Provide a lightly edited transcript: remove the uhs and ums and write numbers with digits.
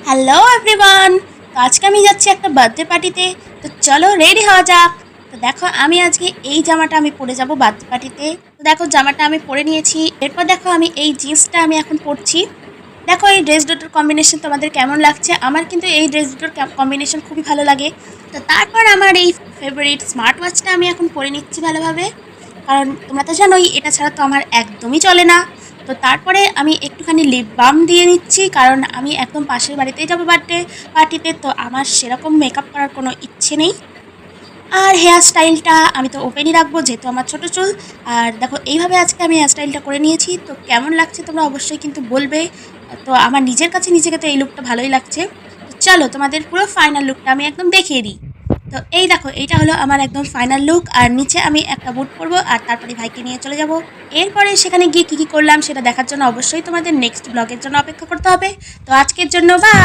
Hello everyone. তো আজকে আমি যাচ্ছি একটা বার্থডে পার্টিতে। তো চলো রেডি হওয়া যাক। তো দেখো আমি আজকে এই জামাটা আমি পরে যাব বার্থডে পার্টিতে। তো দেখো জামাটা আমি পরে নিয়েছি। এরপর দেখো আমি এই জিন্সটা আমি এখন পরছি। দেখো এই ড্রেস দুটোর কম্বিনেশন তোমাদের কেমন লাগছে? আমার কিন্তু এই ড্রেস দুটোর কম্বিনেশন খুবই ভালো লাগে। তো তারপর আমার এই ফেভারিট স্মার্ট ওয়াচটা আমি এখন পরে নিচ্ছি ভালোভাবে, কারণ তোমরা তো জানোই এটা ছাড়া তো আমার একদমই চলে না। তো তারপরে আমি একটুখানি লিপ বাম দিয়ে নিচ্ছি, কারণ আমি একদম পাশের বাড়িতেই যাবো বার্থডে পার্টিতে, তো আমার সেরকম মেকআপ করার কোনো ইচ্ছে নেই। আর হেয়ার স্টাইলটা আমি তো ওপেনই রাখবো যেহেতু আমার ছোটো চুল। আর দেখো এইভাবে আজকে আমি হেয়ার স্টাইলটা করে নিয়েছি। তো কেমন লাগছে তোমরা অবশ্যই কিন্তু বলবে। তো আমার নিজের কাছে নিজেকে তো এই লুকটা ভালোই লাগছে। তো চলো তোমাদের পুরো ফাইনাল লুকটা আমি একদম দেখিয়ে দিই। তো এই দেখো এইটা হলো আমার একদম ফাইনাল লুক। আর নিচে আমি একটা বুট পরবো আর তারপরে ভাইকে নিয়ে চলে যাব। এরপরে সেখানে গিয়ে কী কী করলাম সেটা দেখার জন্য অবশ্যই তোমাদের নেক্সট ব্লগের জন্য অপেক্ষা করতে হবে। তো আজকের জন্য বাই।